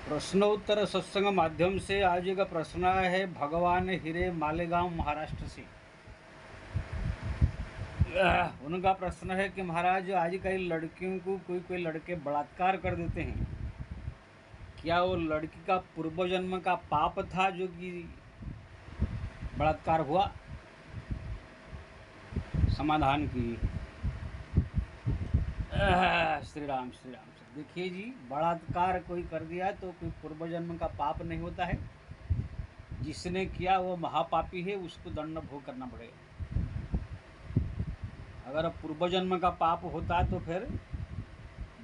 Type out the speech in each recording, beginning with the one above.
प्रश्नोत्तर सत्संग माध्यम से आज का प्रश्न है भगवान हिरे मालेगांव महाराष्ट्र से। उनका प्रश्न है कि महाराज आजकल लड़कियों को कोई लड़के बलात्कार कर देते हैं, क्या वो लड़की का पूर्व जन्म का पाप था जो कि बलात्कार हुआ? समाधान की श्री राम श्री राम। देखिए जी, बलात्कार कोई कर दिया तो कोई पूर्व जन्म का पाप नहीं होता है। जिसने किया वो महापापी है, उसको दंड भोग करना पड़ेगा। अगर पूर्व जन्म का पाप होता तो फिर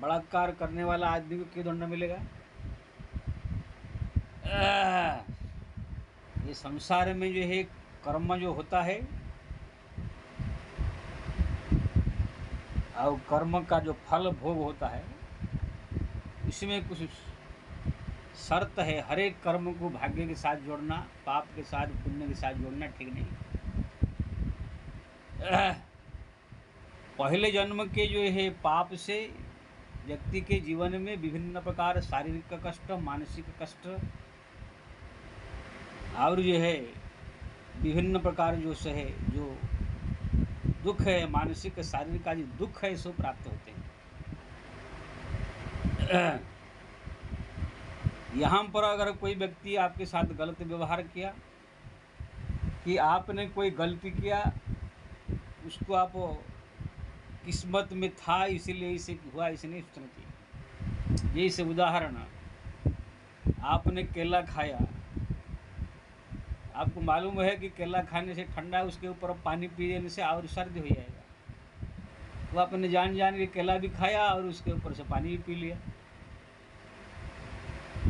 बलात्कार करने वाला आदमी को क्यों दंड मिलेगा? ये संसार में जो है कर्म जो होता है और कर्म का जो फल भोग होता है, इसमें कुछ शर्त है। हर एक कर्म को भाग्य के साथ जोड़ना, पाप के साथ पुण्य के साथ जोड़ना ठीक नहीं। पहले जन्म के जो है पाप से व्यक्ति के जीवन में विभिन्न प्रकार शारीरिक कष्ट, मानसिक कष्ट और जो है विभिन्न प्रकार जो दुख है, मानसिक शारीरिक का जो दुख है, सो प्राप्त होते हैं। यहाँ पर अगर कोई व्यक्ति आपके साथ गलत व्यवहार किया कि आपने कोई गलती किया, उसको आप किस्मत में था इसीलिए इसे हुआ, इसे नहीं सोचना चाहिए। जैसे उदाहरण, आपने केला खाया, आपको मालूम है कि केला खाने से ठंडा, उसके ऊपर पानी पी लेने से और सर्दी हो जाएगा, तो आपने जान के केला भी खाया और उसके ऊपर से पानी भी पी लिया।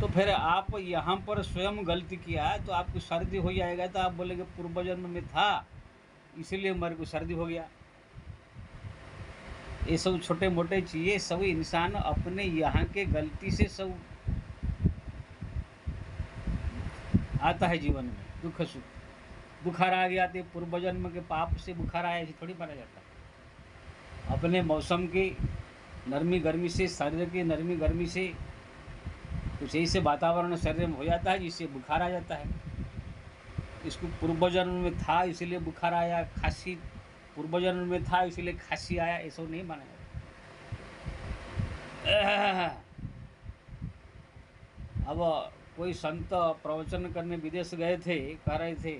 तो फिर आप यहाँ पर स्वयं गलती किया तो आपको सर्दी हो जाएगा, तो आप बोलेंगे पूर्व जन्म में था इसीलिए मेरे को सर्दी हो गया। ये सब छोटे मोटे चीज़ें सब इंसान अपने यहाँ के गलती से सब आता है जीवन में, दुख सुख। बुखार आ गया तो पूर्व जन्म के पाप से बुखार आया, ऐसे थोड़ी माना जाता है। अपने मौसम की नरमी गर्मी से, शरीर की नरमी गर्मी से कुछ ऐसे वातावरण शरीर में हो जाता है जिससे बुखार आ जाता है। इसको पूर्व जन्म में था इसीलिए बुखार आया, खांसी पूर्व जन्म में था इसीलिए खांसी आया, ऐसा नहीं माना जाता। अब कोई संत प्रवचन करने विदेश गए थे, कह रहे थे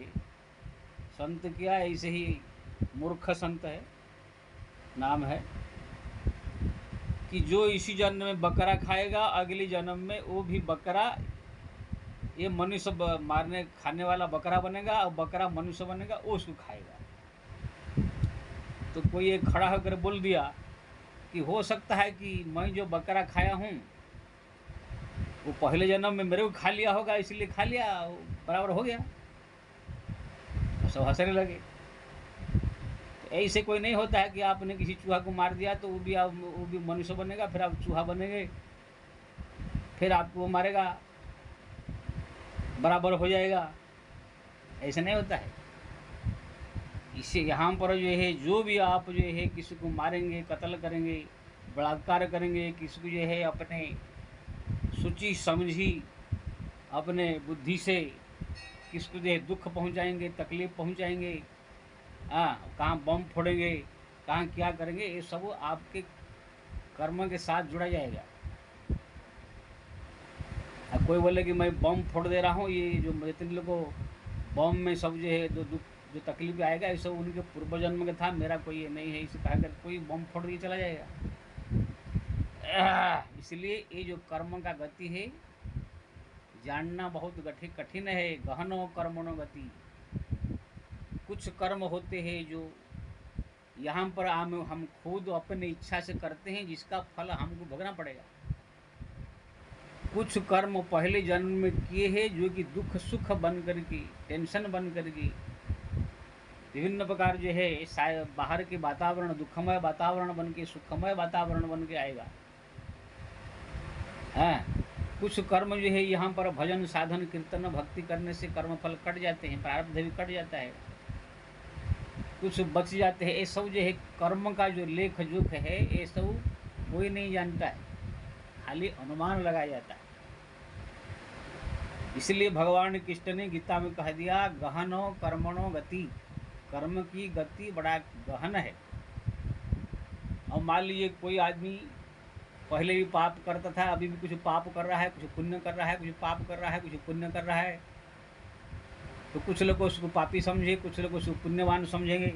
संत क्या ऐसे ही मूर्ख संत है, नाम है कि जो इसी जन्म में बकरा खाएगा अगले जन्म में वो भी बकरा, ये मनुष्य मारने खाने वाला बकरा बनेगा और बकरा मनुष्य बनेगा, वो उसको खाएगा। तो कोई एक खड़ा होकर बोल दिया कि हो सकता है कि मैं जो बकरा खाया हूँ वो पहले जन्म में मेरे को खा लिया होगा, इसलिए खा लिया, बराबर हो गया। सब हंसने लगे। तो ऐसे कोई नहीं होता है कि आपने किसी चूहा को मार दिया तो वो भी मनुष्य बनेगा, फिर आप चूहा बनेंगे, फिर आपको वो मारेगा, बराबर हो जाएगा, ऐसा नहीं होता है। इससे यहाँ पर जो है जो भी आप जो है किसी को मारेंगे, कत्ल करेंगे, बलात्कार करेंगे, किसी को जो है अपने सोची समझी अपने बुद्धि से किसको जो है दुख पहुँचाएंगे, तकलीफ़ पहुँचाएंगे, कहाँ बम फोड़ेंगे, कहाँ क्या करेंगे, ये सब आपके कर्म के साथ जुड़ा जाएगा। अब कोई बोले कि मैं बम फोड़ दे रहा हूँ, ये जो जितने लोगों बम में सब जो है जो तकलीफ आएगा, ये सब उनके पूर्व जन्म का था, मेरा कोई ये नहीं है, इसे कहा कर कोई बम फोड़ के चला जाएगा। इसलिए ये जो कर्म का गति है जानना बहुत कठिन है। गहनो कर्मणो गति। कुछ कर्म होते हैं जो यहाँ पर हम खुद अपनी इच्छा से करते हैं, जिसका फल हमको भोगना पड़ेगा। कुछ कर्म पहले जन्म में किए हैं जो कि दुख सुख बन करके, टेंशन बन करके, विभिन्न प्रकार जो है बाहर के वातावरण दुखमय वातावरण बन के सुखमय वातावरण बन के आएगा। कुछ कर्म जो है यहाँ पर भजन साधन कीर्तन भक्ति करने से कर्म फल कट जाते हैं, प्रारब्ध भी कट जाता है, कुछ बच जाते हैं। ये सब जो है कर्म का जो लेख जोख है, ये सब कोई नहीं जानता है, खाली अनुमान लगाया जाता है। इसलिए भगवान कृष्ण ने गीता में कह दिया, गहनो कर्मणो गति, कर्म की गति बड़ा गहन है। और मान लीजिए कोई आदमी पहले भी पाप करता था, अभी भी कुछ पाप कर रहा है, कुछ पुण्य कर रहा है, कुछ पाप कर रहा है, कुछ पुण्य कर रहा है, तो कुछ लोग उसको पापी समझे, कुछ लोग उसको पुण्यवान समझेंगे।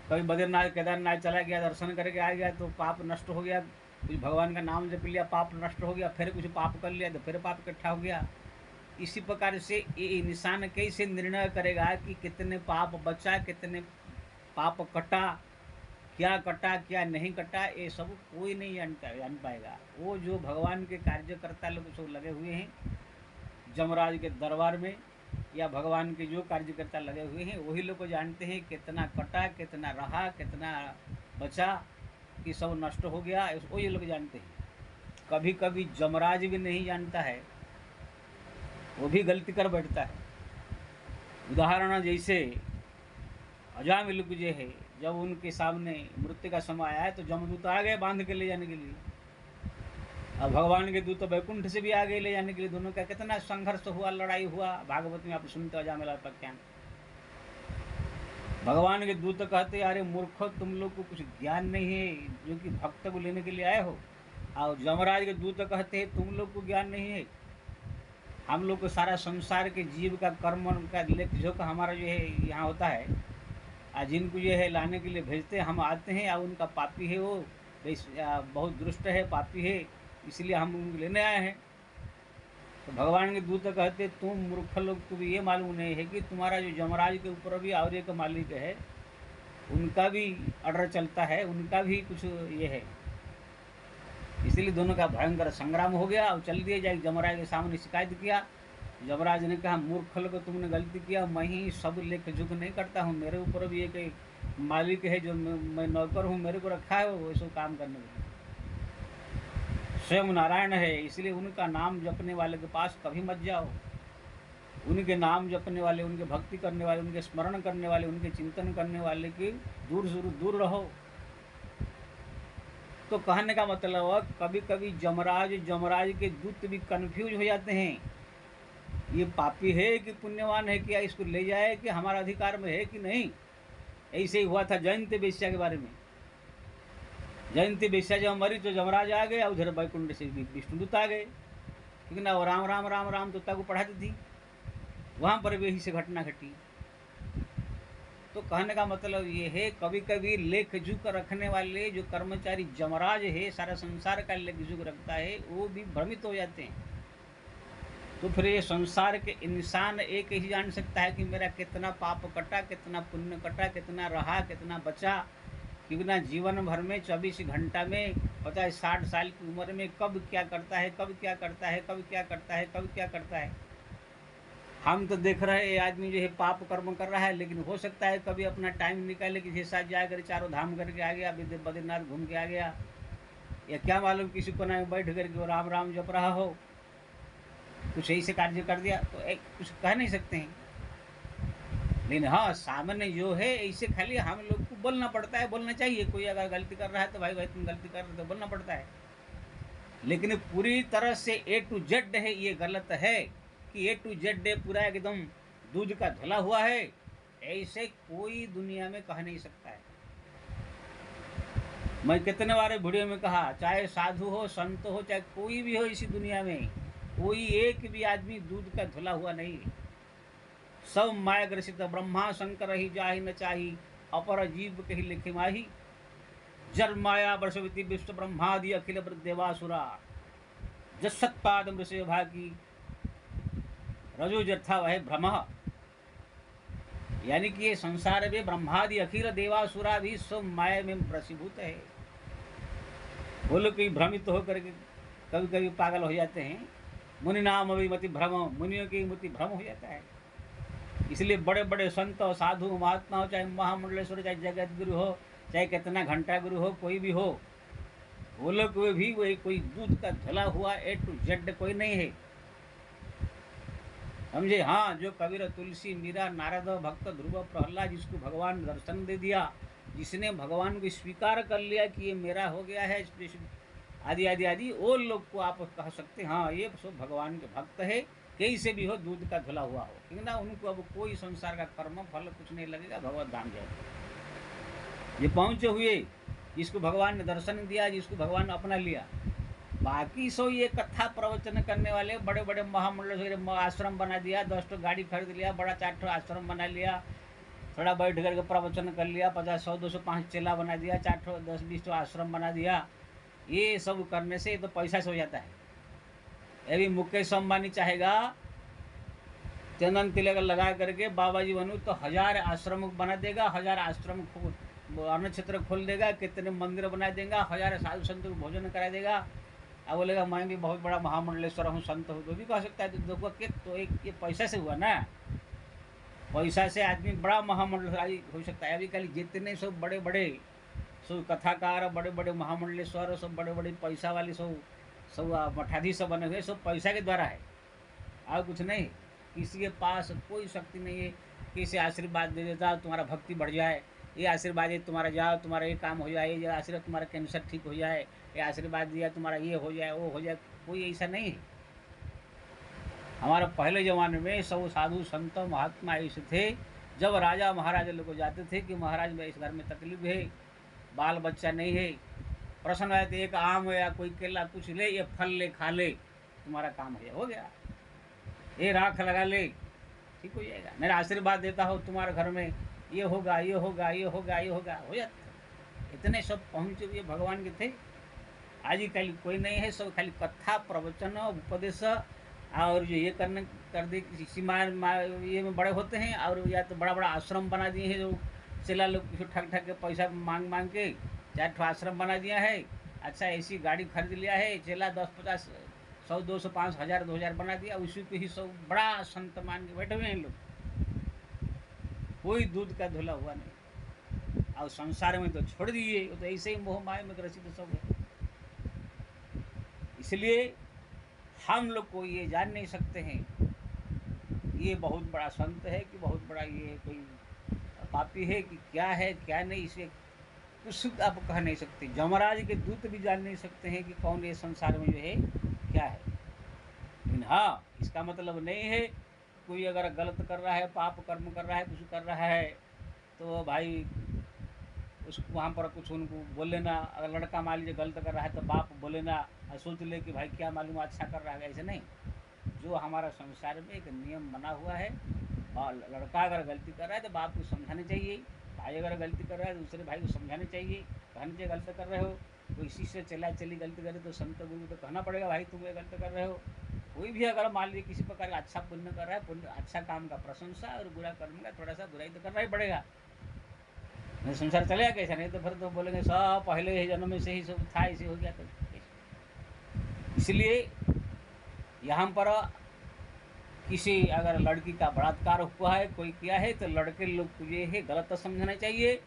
कभी बद्रीनाथ केदारनाथ चला गया, दर्शन करके आ गया तो पाप नष्ट हो गया, कुछ भगवान का नाम जप लिया, पाप नष्ट हो गया, फिर कुछ पाप कर लिया तो फिर पाप इकट्ठा हो गया। इसी प्रकार से ये इंसान कैसे निर्णय करेगा कि कितने पाप बचा, कितने पाप कटा, क्या कटा क्या नहीं कटा, ये सब कोई नहीं जान पाएगा। वो जो भगवान के कार्यकर्ता लोग सब लगे हुए हैं जमराज के दरबार में, या भगवान के जो कार्यकर्ता लगे हुए हैं वही लोग को जानते हैं कितना कटा, कितना रहा, कितना बचा, कि सब नष्ट हो गया, वही लोग जानते हैं। कभी कभी जमराज भी नहीं जानता है, वो भी गलती कर बैठता है। उदाहरण जैसे अजामिल जो है, जब उनके सामने मृत्यु का समय आया तो जमदूत आ गए बांध के ले जाने के लिए। अब भगवान के दूत वैकुंठ से भी आ गए ले जाने के लिए। दोनों का कितना संघर्ष हुआ, लड़ाई हुआ, भागवत में आप सुनते हो अजामिल उपाख्यान। भगवान के दूत कहते, अरे मूर्खो, तुम लोग को कुछ ज्ञान नहीं है जो कि भक्त को लेने के लिए आए हो। और जमराज के दूत कहते हैं, तुम लोग को ज्ञान नहीं है, हम लोग को सारा संसार के जीव का कर्म का लेख जोख हमारा जो है यहाँ होता है, जिनको जो है लाने के लिए भेजते हैं, हम आते हैं और उनका पापी है वो, बहुत दुष्ट है, पापी है, इसलिए हम उनको लेने आए हैं। तो भगवान के दूत कहते, तुम मूर्ख लोग को भी ये मालूम नहीं है कि तुम्हारा जो जमराज के ऊपर भी और एक मालिक है, उनका भी ऑर्डर चलता है, उनका भी कुछ ये है। इसलिए दोनों का भयंकर संग्राम हो गया और चल दिए जाए। जमराज के सामने शिकायत किया। जमराज ने कहा, मूर्ख लोग, तुमने गलती किया, मैं ही सब लेख झुक नहीं करता हूँ, मेरे ऊपर भी एक मालिक है जो मैं नौकर हूँ, मेरे को रखा है वो सब काम करने में। स्वयं नारायण है, इसलिए उनका नाम जपने वाले के पास कभी मत जाओ। उनके नाम जपने वाले, उनके भक्ति करने वाले, उनके स्मरण करने वाले, उनके चिंतन करने वाले के दूर रहो। तो कहने का मतलब है, कभी कभी जमराज के दूत भी कन्फ्यूज हो जाते हैं, ये पापी है कि पुण्यवान है, क्या इसको ले जाए कि हमारा अधिकार में है कि नहीं। ऐसे ही हुआ था जयंती वेश्या के बारे में। जयंती वेश्या जब मरी तो जमराज आ गए, उधर वैकुंठ से विष्णुदूत आ गए, क्योंकि ना वो राम राम राम राम तोता को पढ़ाती थी, वहाँ पर भी यही से घटना घटी। तो कहने का मतलब ये है, कभी कभी लेख झुक रखने वाले जो कर्मचारी जमराज है, सारा संसार का लेख झुक रखता है, वो भी भ्रमित हो जाते हैं। तो फिर ये संसार के इंसान एक ही जान सकता है कि मेरा कितना पाप कटा, कितना पुण्य कटा, कितना रहा, कितना बचा, कितना जीवन भर में 24 घंटा में, पता है 60 साल की उम्र में कब क्या करता है, कब क्या करता है, कब क्या करता है, कब क्या करता है। हम तो देख रहे हैं आदमी जो है पाप कर्म कर रहा है, लेकिन हो सकता है कभी अपना टाइम निकाले किसी के साथ जाकर चारों धाम करके आ गया, बद्रीनाथ घूम के आ गया, या क्या मालूम किसी कोना में बैठ करके राम राम जप रहा हो, कुछ ऐसे कार्य कर दिया, तो एक कुछ कह नहीं सकते हैं। लेकिन हाँ, सामान्य जो है ऐसे खाली हम लोग को बोलना पड़ता है, बोलना चाहिए। कोई अगर गलती कर रहा है तो भाई तुम गलती कर रहे हो तो बोलना पड़ता है। लेकिन पूरी तरह से A to Z है, ये गलत है कि A to Z पूरा एकदम दूध का धुला हुआ है, ऐसे कोई दुनिया में कह नहीं सकता है। मैं कितने बार वीडियो में कहा, चाहे साधु हो, संत हो, चाहे कोई भी हो, इसी दुनिया में कोई एक भी आदमी दूध का धुला हुआ नहीं। सब माया ग्रसित, ब्रह्मा शंकर ही जाहि न चाही, अपर जीव कही लिखे माही, जर माया वर्षवती विश्व ब्रह्मादि अखिल देवासुरा, जसत्पाद मृषय भागी, रजो जथा वह भ्रम। यानी कि ये संसार में ब्रह्मादि अखिल देवासुरा भी सब माया में वशीभूत है। वो लोग कहीं भ्रमित होकर के कभी कभी पागल हो जाते हैं। मुनि नाम अभिमति भ्रम, मुनियों की मति भ्रम हो जाता है। इसलिए बड़े बड़े संत और साधु महात्मा हो, चाहे महामंडलेश्वर, चाहे जगत गुरु हो, चाहे कितना घंटा गुरु हो, कोई भी हो, वो लोग भी वही कोई दूध का धुला हुआ A to Z कोई नहीं है, समझे। हाँ, जो कबीर, तुलसी, मीरा, नारद, भक्त, ध्रुव, प्रहलाद, जिसको भगवान दर्शन दे दिया, जिसने भगवान को स्वीकार कर लिया कि ये मेरा हो गया है, आदि आदि आदि, वो लोग को आप कह सकते हैं हाँ ये सब भगवान के भक्त है, कैसे भी हो दूध का धुला हुआ हो, क्योंकि ना उनको अब कोई संसार का कर्म फल कुछ नहीं लगेगा, भगवत धाम जाएगा। ये पहुँचे हुए, जिसको भगवान ने दर्शन दिया, जिसको भगवान ने अपना लिया। बाकी सो ये कथा प्रवचन करने वाले बड़े बड़े महामंडल आश्रम बना दिया, 10 गाड़ी खरीद लिया, बड़ा 4 आश्रम बना लिया, थोड़ा बैठ करके प्रवचन कर लिया, 50, 100, 200, 5 चेला बना दिया, 4, 10, 20 आश्रम बना दिया। ये सब करने से तो पैसा से हो जाता है। अभी मुकेश अंबानी चाहेगा चंदन तिलक लगा करके बाबा जी बनूँ तो 1000 आश्रम बना देगा, 1000 आश्रम अन्न क्षेत्र खोल देगा, कितने मंदिर बना देगा, 1000 साधु संत को भोजन करा देगा। अब बोलेगा मैं भी बहुत बड़ा महामंडलेश्वर हूँ, संत हूँ, तो भी कह सकता है। तो देखो कि तो एक ये पैसा से हुआ ना, पैसा से आदमी बड़ा महामंडल हो सकता है। अभी कल जितने सब बड़े बड़े सब कथाकार, बड़े बड़े महामंडलेश्वर, सब बड़े बड़े पैसा वाले सब मठाधीश बने हुए, सब पैसा के द्वारा है, और कुछ नहीं। किसी के पास कोई शक्ति नहीं है किसी आशीर्वाद दे देता तुम्हारा भक्ति बढ़ जाए, ये आशीर्वाद है तुम्हारा जाओ तुम्हारा ये काम हो जाए, ये आशीर्वाद तुम्हारा कैंसर ठीक हो जाए, ये आशीर्वाद दिया तुम्हारा ये हो जाए वो हो जाए, कोई ऐसा नहीं है। हमारे पहले ज़माने में सब साधु संत महात्मा ऐसे थे, जब राजा महाराजा लोग जाते थे कि महाराज में इस घर में तकलीफ है, बाल बच्चा नहीं है, प्रश्न आए तो एक आम है या कोई केला कुछ ले, ये फल ले खा ले, तुम्हारा काम हो गया। ये राख लगा ले, ठीक हो जाएगा। मेरा आशीर्वाद देता हो तुम्हारे घर में ये होगा ये होगा ये होगा ये होगा, हो जाता। इतने सब पहुँचे हुए भगवान के थे। आज कल कोई नहीं है, सब खाली कथा प्रवचन उपदेश और जो ये करने कर दे ये में बड़े होते हैं, और या तो बड़ा बड़ा आश्रम बना दिए हैं, जो चेला लोग ठग ठग के पैसा मांग के 4 आश्रम बना दिया है। अच्छा ऐसी गाड़ी खरीद लिया है, चेला 10, 50, 100, 200, 5, 1000, 2000 बना दिया, उसी पे ही सब बड़ा संत मान के बैठे हुए हैं लोग। कोई दूध का धुला हुआ नहीं, और संसार में तो छोड़ दिए, तो ऐसे ही मोह माया में ग्रसित सब है। इसलिए हम लोग को ये जान नहीं सकते हैं ये बहुत बड़ा संत है कि बहुत बड़ा ये कोई पापी है कि क्या है क्या नहीं, इसे कुछ आप कह नहीं सकते। यमराज के दूत भी जान नहीं सकते हैं कि कौन ये संसार में जो है क्या है। लेकिन हाँ, इसका मतलब नहीं है कोई अगर गलत कर रहा है, पाप कर्म कर रहा है, कुछ कर रहा है, तो भाई उसको वहाँ पर कुछ उनको बोल लेना। अगर लड़का मान लीजिए गलत कर रहा है तो बाप बोले ना, और सोच ले कि भाई क्या मालूम अच्छा कर रहा है, ऐसे नहीं। जो हमारा संसार में एक नियम बना हुआ है, और लड़का अगर गलती कर रहा है तो बाप को समझाना चाहिए, भाई अगर गलती कर रहा है तो दूसरे भाई को समझाना चाहिए, कहना चाहिए गलत कर रहे हो। कोई इसी से चला चली गलती करे तो संत गुरु तो कहना पड़ेगा भाई तुम ये गलत कर रहे हो। कोई भी अगर मान लीजिए किसी प्रकार का अच्छा पुण्य कर रहा है, पुण्य अच्छा काम का प्रशंसा, और बुरा कर्म का थोड़ा सा बुराई तो करना ही पड़ेगा, नहीं संसार चलेगा कैसा। नहीं तो फिर तो बोलेंगे सब पहले ही जन्म में से ही सब था, ऐसे हो गया। तो इसलिए यहाँ पर किसी अगर लड़की का बलात्कार हुआ है, कोई किया है, तो लड़के लोग को ये है गलत समझना चाहिए,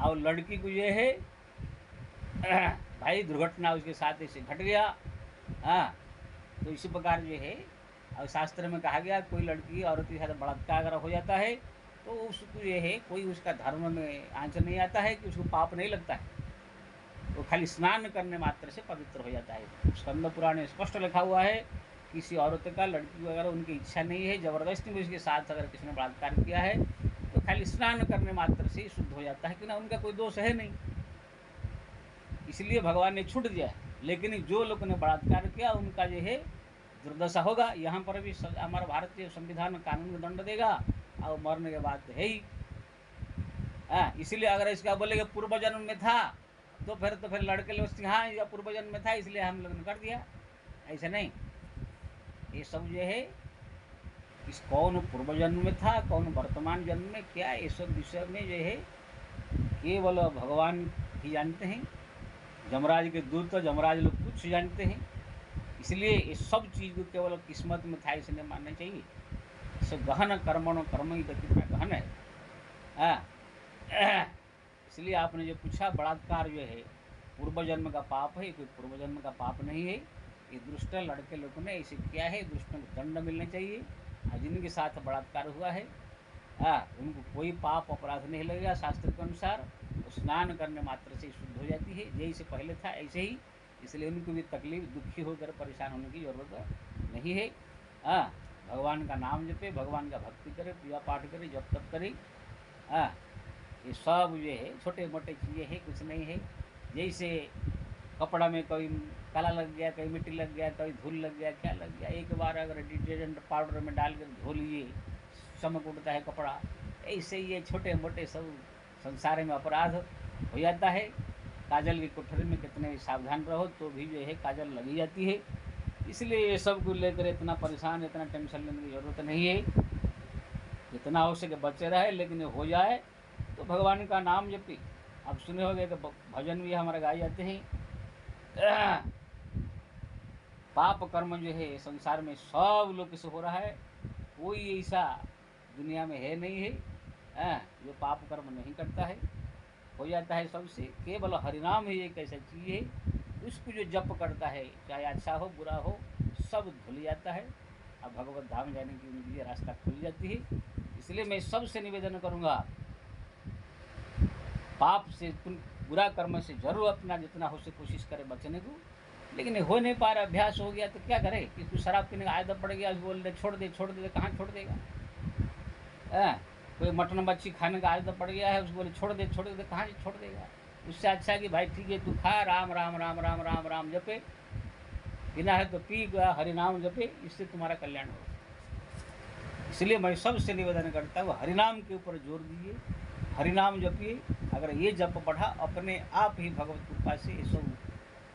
और लड़की को ये है भाई दुर्घटना उसके साथ ऐसे घट गया। हाँ, तो इसी प्रकार जो है, और शास्त्र में कहा गया कोई लड़की औरत के साथ बलात्कार अगर हो जाता है तो उसको ये है कोई उसका धर्म में आंचल नहीं आता है कि उसको पाप नहीं लगता है, वो खाली स्नान करने मात्र से पवित्र हो जाता है। स्कंद पुराण में स्पष्ट लिखा हुआ है किसी औरत का लड़की को अगर उनकी इच्छा नहीं है, ज़बरदस्ती में उसके साथ अगर किसी ने बलात्कार किया है तो खाली स्नान करने मात्र से ही शुद्ध हो जाता है, क्योंकि उनका कोई दोष है नहीं, इसलिए भगवान ने छूट दिया है। लेकिन जो लोग ने बलात्कार किया उनका जो है दुर्दशा होगा। यहाँ पर भी हमारा भारतीय संविधान कानून में दंड देगा, और मरने के बाद है ही। इसलिए अगर इसका बोले कि पूर्व जन्म में था तो फिर लड़के लोग हाँ या पूर्व जन्म में था इसलिए हम लोग ने कर दिया, ऐसा नहीं। ये सब जो है इस कौन पूर्व जन्म में था, कौन वर्तमान जन्म में क्या, ये सब विषय में जो है केवल भगवान ही जानते हैं। यमराज के दूत तो यमराज लोग कुछ जानते हैं, इसलिए ये सब चीज़ को केवल किस्मत में था इसलिए मानना चाहिए। इसे गहन कर्मणों कर्म ही कितना गहन है। इसलिए आपने जो पूछा बलात्कार जो है पूर्व जन्म का पाप है, कोई पूर्व जन्म का पाप नहीं है। ये दुष्ट लड़के लोगों ने इसे किया है, दुष्टों को दंड मिलना चाहिए। और जिनके साथ बलात्कार हुआ है उनको कोई पाप अपराध नहीं लगेगा। शास्त्र के अनुसार स्नान करने मात्र से शुद्ध हो जाती है, जैसे पहले था ऐसे ही। इसलिए उनको भी तकलीफ दुखी होकर परेशान होने की ज़रूरत नहीं है। भगवान का नाम जपे, भगवान का भक्ति करे, पूजा पाठ करे, जप तप करे। हाँ, ये सब जो है छोटे मोटे चीज़ें हैं, कुछ नहीं है। जैसे कपड़ा में कोई काला लग गया, कहीं मिट्टी लग गया, कहीं धूल लग गया, क्या लग गया, एक बार अगर डिटर्जेंट पाउडर में डाल कर धो लिए, चमक उठता है कपड़ा। ऐसे ही ये छोटे मोटे सब संसार में अपराध हो जाता है। काजल की कोठरी में कितने भी सावधान रहो तो भी जो है काजल लगी जाती है। इसलिए ये सब को लेकर इतना परेशान, इतना टेंशन लेने की ज़रूरत नहीं है। जितना हो सके बचे रहे, लेकिन ये हो जाए तो भगवान का नाम जपी। आप सुने होंगे कि भजन भी हमारे गाए जाते हैं। पाप कर्म जो है संसार में सब लोग से हो रहा है, कोई ऐसा दुनिया में है नहीं है जो पाप कर्म नहीं करता है। हो जाता है सबसे। केवल हरिनाम ही एक ऐसा चीज़ है, उसको जो जप करता है, चाहे अच्छा हो बुरा हो, सब धुल जाता है। अब भगवत धाम जाने की उनके लिए रास्ता खुल जाती है। इसलिए मैं सबसे निवेदन करूँगा, पाप से, बुरा कर्म से जरूर अपना जितना हो सके कोशिश करे बचने को। लेकिन हो नहीं पा रहा, अभ्यास हो गया तो क्या करे। किसी शराब पीने का आदत पड़ गया, बोल दे छोड़ दे छोड़ दे, कहाँ छोड़ देगा। कोई मटन मच्छी खाने का आदत पड़ गया है, उसको बोले छोड़ दे छोड़ दे, कहाँ से छोड़ देगा। उससे अच्छा कि भाई ठीक है तू खा, राम राम राम राम राम राम जपे, पीना है तो पी, हरिनाम जपे, इससे तुम्हारा कल्याण होगा। इसलिए मैं सबसे निवेदन करता हूँ, हरिनाम के ऊपर जोर दीजिए, हरिनाम जपिए। अगर ये जप बढ़ा, अपने आप ही भगवत कृपा से ये सब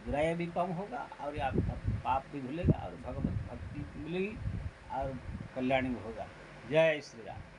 बुराई भी कम होगा और आपका पाप भी धुलेगा और भगवत भक्ति मिलेगी और कल्याण भी होगा। जय श्री राम।